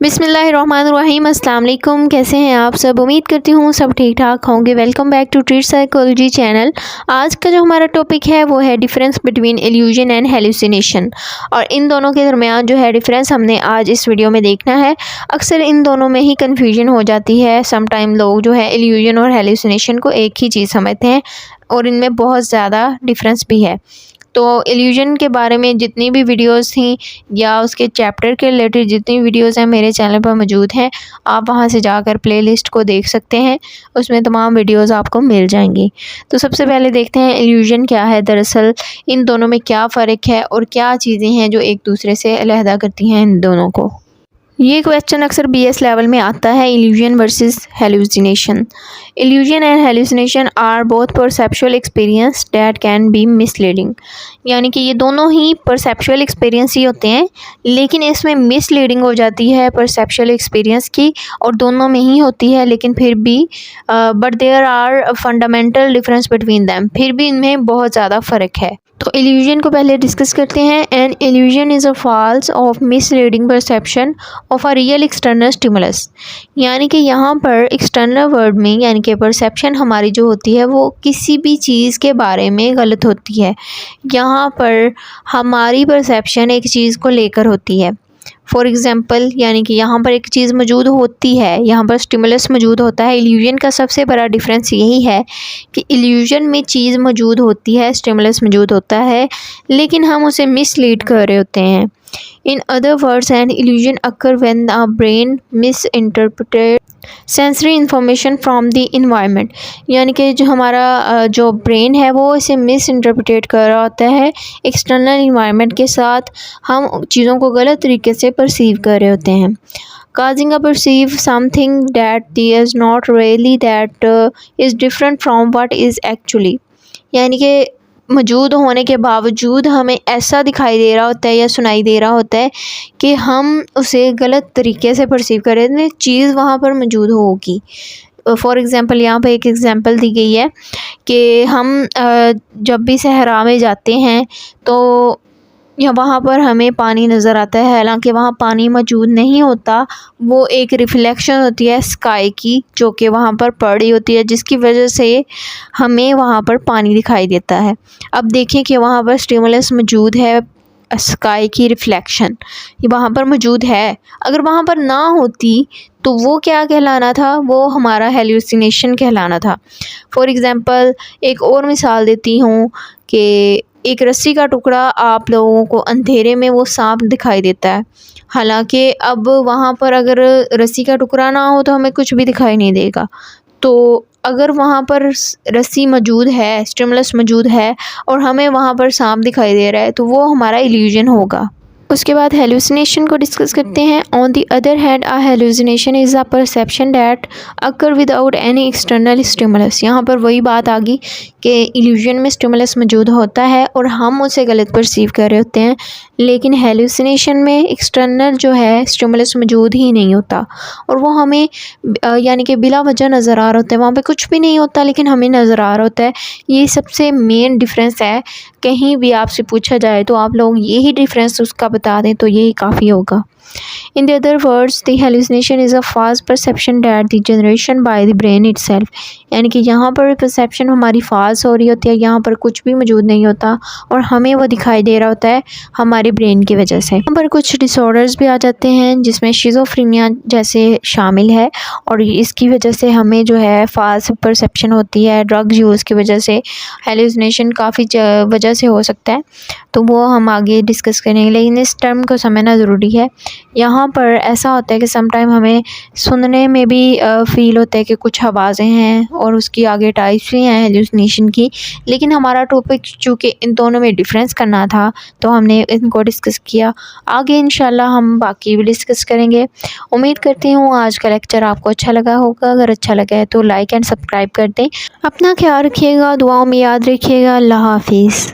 बिस्मिल्लाहिर्रहमानिर्रहीम। अस्सलाम वालेकुम। कैसे हैं आप सब? उम्मीद करती हूँ सब ठीक ठाक होंगे। Welcome back to Treat Psychology channel. आज का जो हमारा टॉपिक है वो है difference between illusion and hallucination, और इन दोनों के दरमियान जो है डिफरेंस हमने आज इस वीडियो में देखना है। अक्सर इन दोनों में ही कन्फ्यूजन हो जाती है। सम टाइम लोग जो है इल्यूजन और हेलुसिनेशन को एक ही चीज़ समझते हैं और इनमें बहुत ज़्यादा डिफरेंस भी है। तो इल्यूजन के बारे में जितनी भी वीडियोस थी या उसके चैप्टर के रिलेटेड जितनी वीडियोस हैं मेरे चैनल पर मौजूद हैं, आप वहां से जाकर प्लेलिस्ट को देख सकते हैं। उसमें तमाम वीडियोस आपको मिल जाएंगी। तो सबसे पहले देखते हैं इल्यूजन क्या है, दरअसल इन दोनों में क्या फ़र्क है और क्या चीज़ें हैं जो एक दूसरे से अलहदा करती हैं इन दोनों को। ये क्वेश्चन अक्सर BS लेवल में आता है, illusion versus hallucination. Illusion and hallucination are both perceptual experience that can be misleading. यानी कि ये दोनों ही परसेप्चुअल एक्सपीरियंस ही होते हैं, लेकिन इसमें मिसलीडिंग हो जाती है परसेप्चुअल एक्सपीरियंस की, और दोनों में ही होती है लेकिन फिर भी but there are fundamental difference between them. फिर भी इनमें बहुत ज़्यादा फ़र्क है। तो इल्यूजन को पहले डिस्कस करते हैं। An illusion is a false of misleading perception of a real external stimulus. यानी कि यहाँ पर एक्सटर्नल वर्ल्ड में यानी कि परसेप्शन हमारी जो होती है वो किसी भी चीज़ के बारे में गलत होती है। यहाँ पर हमारी परसेप्शन एक चीज़ को लेकर होती है। फॉर एग्ज़ाम्पल, यानी कि यहाँ पर एक चीज़ मौजूद होती है, यहाँ पर स्टिमुलस मौजूद होता है। इल्यूजन का सबसे बड़ा डिफरेंस यही है कि इल्यूजन में चीज़ मौजूद होती है, स्टिमुलस मौजूद होता है, लेकिन हम उसे मिसलीड कर रहे होते हैं। In other words, an illusion occurs when the brain misinterprets sensory information from the environment। यानी कि जो हमारा जो ब्रेन है वो इसे मिस इंटरप्रेट कर रहा होता है एक्सटर्नल इन्वायरमेंट के साथ। हम चीज़ों को गलत तरीके से परसीव कर रहे होते हैं। causing a perceive something that is not really that is different from what is actually। यानी कि मौजूद होने के बावजूद हमें ऐसा दिखाई दे रहा होता है या सुनाई दे रहा होता है कि हम उसे गलत तरीके से परसीव कर रहे हैं। चीज़ वहाँ पर मौजूद होगी। फॉर एग्ज़ाम्पल, यहाँ पे एक एग्ज़ाम्पल दी गई है कि हम जब भी सहरा में जाते हैं तो या वहाँ पर हमें पानी नज़र आता है, हालांकि वहाँ पानी मौजूद नहीं होता। वो एक रिफ्लेक्शन होती है स्काई की जो कि वहाँ पर पड़ रही होती है, जिसकी वजह से हमें वहाँ पर पानी दिखाई देता है। अब देखें कि वहाँ पर स्टिमुलस मौजूद है, स्काई की रिफ्लेक्शन ये वहाँ पर मौजूद है। अगर वहाँ पर ना होती तो वो क्या कहलाना था? वो हमारा हेलुसिनेशन कहलाना था। फॉर एग्ज़ाम्पल, एक और मिसाल देती हूँ कि एक रस्सी का टुकड़ा आप लोगों को अंधेरे में वो सांप दिखाई देता है, हालांकि अब वहाँ पर अगर रस्सी का टुकड़ा ना हो तो हमें कुछ भी दिखाई नहीं देगा। तो अगर वहाँ पर रस्सी मौजूद है, स्टिमुलस मौजूद है और हमें वहाँ पर सांप दिखाई दे रहा है तो वो हमारा इल्यूजन होगा। उसके बाद हेलुसिनेशन को डिस्कस करते हैं। On the other hand, a hallucination is a perception that occur without any external stimulus. यहाँ पर वही बात आ गई कि इल्यूजन में स्टिमुलस मौजूद होता है और हम उसे गलत परसीव कर रहे होते हैं, लेकिन हेलुसिनेशन में एक्सटर्नल जो है स्टिमुलस मौजूद ही नहीं होता और वो हमें यानी कि बिला वजह नज़र आ रहा होता है। वहाँ पे कुछ भी नहीं होता लेकिन हमें नज़र आ रहा होता है। ये सबसे मेन डिफरेंस है। कहीं भी आपसे पूछा जाए तो आप लोग यही डिफरेंस उसका बता दें तो यही काफ़ी होगा। In the other words, the hallucination is a false perception that the generation by the brain itself। यानी कि यहाँ पर परसेप्शन हमारी फाल्स हो रही होती है, यहाँ पर कुछ भी मौजूद नहीं होता और हमें वो दिखाई दे रहा होता है हमारे ब्रेन की वजह से। यहाँ पर कुछ डिसऑर्डर्स भी आ जाते हैं जिसमें शिज़ोफ्रेनिया जैसे शामिल है, और इसकी वजह से हमें जो है फाल्स परसेप्शन होती है। ड्रग यूज़ की वजह से हेलुसिनेशन काफ़ी वजह से हो सकता है, तो वो हम आगे डिस्कस करेंगे, लेकिन इस टर्म को समझना ज़रूरी है। यहाँ पर ऐसा होता है कि सम टाइम हमें सुनने में भी फ़ील होता है कि कुछ आवाज़ें हैं और उसकी आगे टाइप्स भी हैं हेलुसिनेशन की, लेकिन हमारा टॉपिक चूँकि इन दोनों में डिफरेंस करना था तो हमने इनको डिस्कस किया। आगे इंशाल्लाह हम बाकी भी डिस्कस करेंगे। उम्मीद करती हूँ आज का लेक्चर आपको अच्छा लगा होगा। अगर अच्छा लगा है तो लाइक एंड सब्सक्राइब कर दें। अपना ख्याल रखिएगा, दुआओं में याद रखिएगा। अल्लाह हाफिज़।